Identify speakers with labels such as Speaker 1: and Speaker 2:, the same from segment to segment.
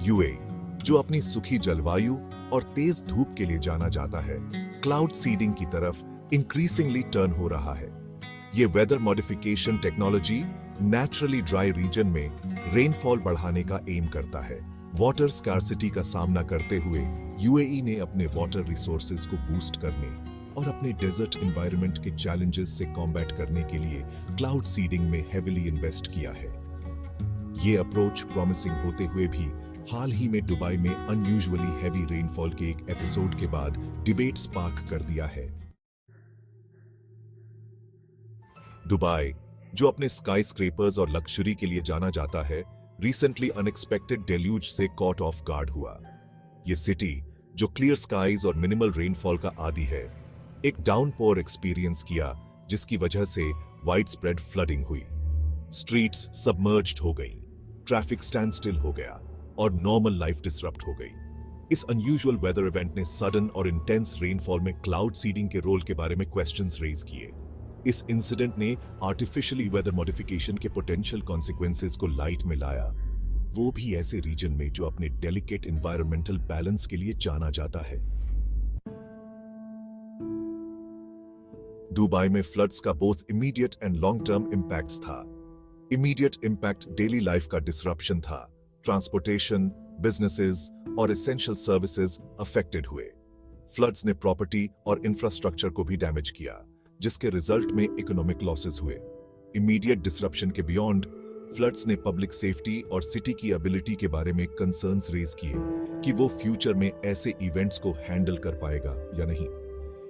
Speaker 1: UAE, जो अपनी सुखी जलवायु और तेज धूप के लिए जाना जाता है, क्लाउड सीडिंग की तरफ इंक्रीजिंगली टर्न हो रहा है। ये weather modification technology naturally dry region में रेनफॉल बढ़ाने का एम करता है। वाटर स्कार्सिटी का सामना करते हुए यूएई ने अपने वाटर रिसोर्सेज को बूस्ट करने और अपने डेजर्ट एनवायरनमेंट के चैलेंजेस से कॉम्बैट करने के लिए क्लाउड सीडिंग में हेविली इन्वेस्ट किया है। ये अप्रोच प्रॉमिसिंग होते हुए भी हाल ही में दुबई में अनयूजुअली हैवी रेनफॉल के एक एपिसोड के बाद डिबेट स्पार्क कर दिया है। दुबई, जो अपने स्काई स्क्रेपर्स और लग्जरी के लिए जाना जाता है, रिसेंटली अनएक्सपेक्टेड डेल्यूज से कॉट ऑफ गार्ड हुआ। ये सिटी, जो क्लियर स्काईज और मिनिमल रेनफॉल का आदी है, एक डाउनपोर एक्सपीरियंस किया, जिसकी वजह से वाइड स्प्रेड फ्लडिंग हुई। स्ट्रीट्स सबमर्ज्ड हो गई, ट्रैफिक स्टैंड स्टिल हो गया और नॉर्मल लाइफ डिसरप्ट हो गई। इस अनयूजुअल वेदर इवेंट ने सडन और इंटेंस रेनफॉल में क्लाउड सीडिंग के रोल के बारे में क्वेश्चंस रेज किए। इस इंसिडेंट ने आर्टिफिशियली वेदर मॉडिफिकेशन के पोटेंशियल कॉन्सिक्वेंसेस को लाइट में लाया, वो भी ऐसे रीजन में जो अपने डेलिकेट एनवायरमेंटल बैलेंस के लिए जाना जाता है। दुबई में फ्लड्स का both immediate and long term impacts था। इमीडिएट इंपैक्ट डेली लाइफ का डिसरप्शन था। ट्रांसपोर्टेशन, बिजनेसेस और एसेंशियल सर्विसेज अफेक्टेड हुए। फ्लड्स ने प्रॉपर्टी और इंफ्रास्ट्रक्चर को भी डैमेज किया, जिसके रिजल्ट में इकोनॉमिक लॉसेस हुए। इमीडिएट डिसरप्शन के बियॉन्ड, फ्लड्स ने पब्लिक सेफ्टी और सिटी की एबिलिटी के बारे में कंसर्न्स रेज किए कि वो फ्यूचर में ऐसे इवेंट्स को हैंडल कर पाएगा या नहीं।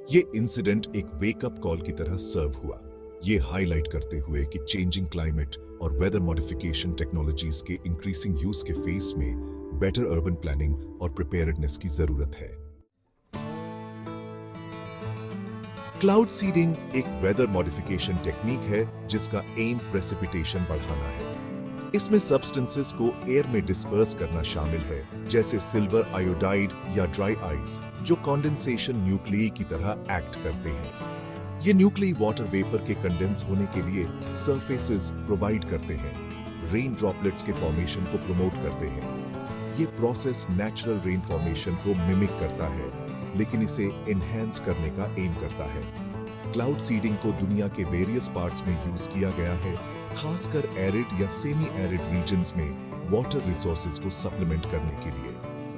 Speaker 1: ये इंसिडेंट एक वेकअप कॉल की तरह सर्व हुआ, ये हाईलाइट करते हुए कि चेंजिंग क्लाइमेट और वेदर मॉडिफिकेशन टेक्नोलॉजीज के इंक्रीजिंग यूज के फेस में बेटर अर्बन प्लानिंग और प्रिपेयर्डनेस की जरूरत है। क्लाउड सीडिंग एक वेदर मॉडिफिकेशन टेक्निक है जिसका एम प्रेसिपिटेशन बढ़ाना है। इसमें सब्सटेंसेस को एयर में डिस्पर्स करना शामिल है, जैसे सिल्वर आयोडाइड या ड्राई आइस, जो कंडेंसेशन न्यूक्लियई की तरह एक्ट करते हैं। ये न्यूक्लियई वाटर वेपर के कंडेंस होने के लिए सरफेसेस प्रोवाइड करते हैं, रेन ड्रॉपलेट्स के फॉर्मेशन को प्रमोट करते हैं। ये प्रोसेस नेचुरल रेन फॉर्मेशन को मिमिक करता है, लेकिन इसे एनहांस करने का एम करता है। क्लाउड सीडिंग को दुनिया के वेरियस पार्ट्स में यूज किया गया है, खासकर एरिड या सेमी एरिड रीजन्स में वाटर रिसोर्सेज को सप्लीमेंट करने के लिए।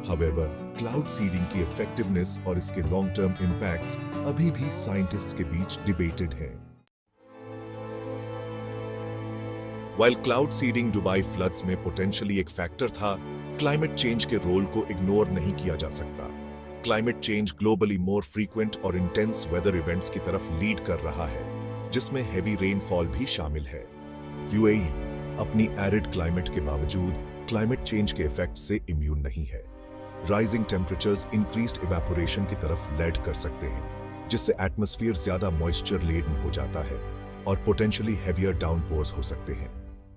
Speaker 1: हाउएवर, क्लाउड सीडिंग की इफेक्टिवनेस और इसके लॉन्ग टर्म इंपैक्ट्स अभी भी साइंटिस्ट्स के बीच डिबेटेड हैं। While cloud seeding Dubai floods में पोटेंशियली एक फैक्टर था, क्लाइमेट चेंज के रोल को इग्नोर नहीं किया जा सकता। क्लाइमेट चेंज ग्लोबली मोर फ्रीक्वेंट और इंटेंस वेदर इवेंट्स की तरफ लीड कर रहा है, जिसमें हेवी रेनफॉल भी शामिल है। यूएई अपनी एरिड क्लाइमेट के बावजूद क्लाइमेट चेंज के इफेक्ट से इम्यून नहीं है। राइजिंग टेम्परेचर्स इंक्रीज्ड इवेपोरेशन की तरफ लीड कर सकते हैं, जिससे एटमॉस्फेयर ज्यादा मॉइस्चर लेडन हो जाता है और पोटेंशियली हेवियर डाउनपोर्स हो सकते हैं।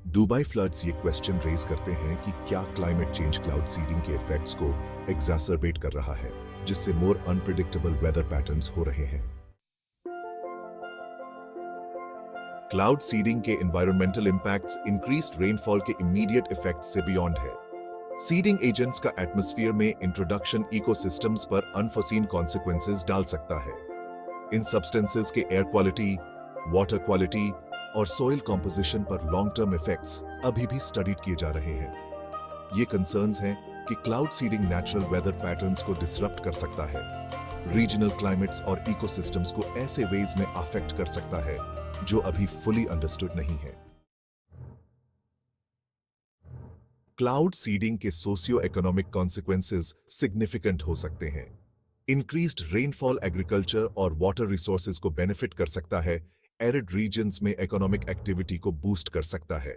Speaker 1: दुबई फ्लड्स ये क्वेश्चन रेज करते हैं कि क्या क्लाइमेट चेंज क्लाउड सीडिंग के इफेक्ट्स को एग्जैसरबेट कर रहा है, जिससे मोर अनप्रेडिक्टेबल वेदर पैटर्न्स हो रहे हैं। क्लाउड सीडिंग के एनवायरमेंटल इंपैक्ट्स इंक्रीज्ड रेनफॉल के इमीडिएट इफेक्ट्स से बियॉन्ड है। सीडिंग एजेंट्स का एटमॉस्फेयर में इंट्रोडक्शन इकोसिस्टम्स पर अनफोर्सीन कॉन्सिक्वेंसेस डाल सकता है। इन सब्सटेंसेस के एयर क्वालिटी, वाटर क्वालिटी और सॉइल कॉम्पोजिशन पर लॉन्ग टर्म इफेक्ट्स अभी भी स्टडीड किए जा रहे हैं। ये कंसर्न्स हैं कि cloud seeding natural weather patterns को डिसरप्ट कर सकता है, रीजनल क्लाइमेट्स और इकोसिस्टम्स को ऐसे वेज में अफेक्ट कर सकता है जो अभी फुली अंडरस्टूड नहीं है। क्लाउड सीडिंग के सोशियो इकोनॉमिक कॉन्सिक्वेंसेस सिग्निफिकेंट हो सकते हैं। इंक्रीज्ड रेनफॉल एग्रीकल्चर और वाटर रिसोर्सेज को बेनिफिट कर सकता है, एरिड रीजन्स में इकोनॉमिक एक्टिविटी को बूस्ट कर सकता है।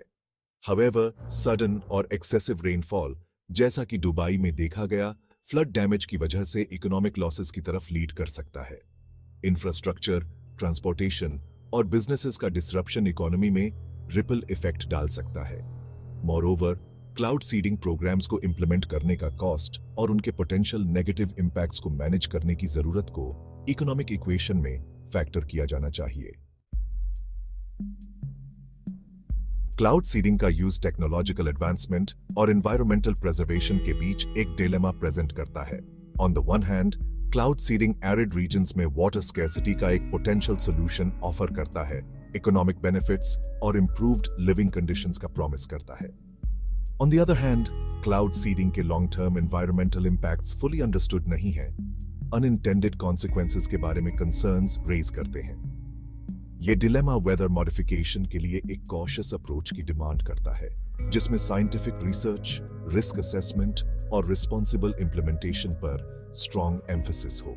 Speaker 1: हाउएवर, सडन और एक्सेसिव रेनफॉल, जैसा कि दुबई में देखा गया, फ्लड डैमेज की वजह से इकोनॉमिक लॉसेस की तरफ लीड कर सकता है। इंफ्रास्ट्रक्चर, ट्रांसपोर्टेशन और बिजनेसेस का डिसरप्शन इकोनॉमी में रिपल इफेक्ट डाल सकता है। मोरओवर, क्लाउड सीडिंग प्रोग्राम्स को इंप्लीमेंट करने का कॉस्ट और उनके पोटेंशियल नेगेटिव इंपैक्ट्स को मैनेज करने की जरूरत को इकोनॉमिक इक्वेशन में फैक्टर किया जाना चाहिए। क्लाउड सीडिंग का यूज टेक्नोलॉजिकल एडवांसमेंट और एनवायरमेंटल प्रिजर्वेशन के बीच एक डिलेमा प्रेजेंट करता है। On the one hand, cloud seeding arid regions में वाटर स्कैर्सिटी का एक पोटेंशियल सॉल्यूशन ऑफर करता है, इकोनॉमिक बेनिफिट्स और इंप्रूव्ड लिविंग कंडीशंस का प्रॉमिस करता है। On the other hand, cloud seeding के long term environmental impacts fully understood नहीं है, अनइंटेंडेड कॉन्सिक्वेंसेस के बारे में कंसर्न्स रेज करते हैं। ये डिलेमा वेदर मॉडिफिकेशन के लिए एक कॉशियस अप्रोच की डिमांड करता है, जिसमें साइंटिफिक रिसर्च, रिस्क असेसमेंट और रिस्पॉन्सिबल इंप्लीमेंटेशन पर स्ट्रॉन्ग एम्फेसिस हो।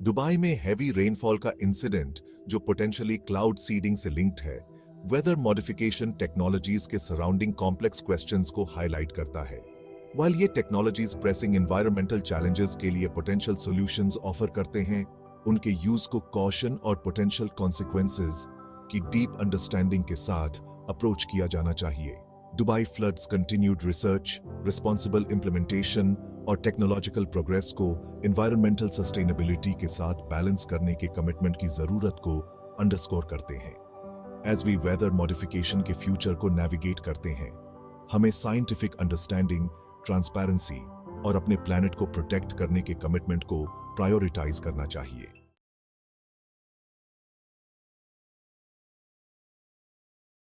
Speaker 1: दुबई में हैवी रेनफॉल का इंसिडेंट, जो पोटेंशियली क्लाउड सीडिंग से लिंक्ड है, वेदर मॉडिफिकेशन टेक्नोलॉजीज के सराउंडिंग कॉम्प्लेक्स क्वेश्चंस को हाईलाइट करता है। वाइल ये टेक्नोलॉजीज प्रेसिंग एनवायरमेंटल चैलेंजेस के लिए पोटेंशियल सॉल्यूशंस ऑफर करते हैं, उनके यूज को कॉशन और पोटेंशियल कॉन्सिक्वेंसेस की डीप अंडरस्टैंडिंग के साथ अप्रोच किया जाना चाहिए। Dubai floods continued research, responsible implementation और टेक्नोलॉजिकल प्रोग्रेस को एनवायरमेंटल सस्टेनेबिलिटी के साथ बैलेंस करने के कमिटमेंट की जरूरत को अंडरस्कोर करते हैं। एज वी वेदर मॉडिफिकेशन के फ्यूचर को नेविगेट करते हैं, हमें साइंटिफिक अंडरस्टैंडिंग, ट्रांसपेरेंसी और अपने प्लैनेट को प्रोटेक्ट करने के कमिटमेंट को प्रायोरिटाइज करना चाहिए।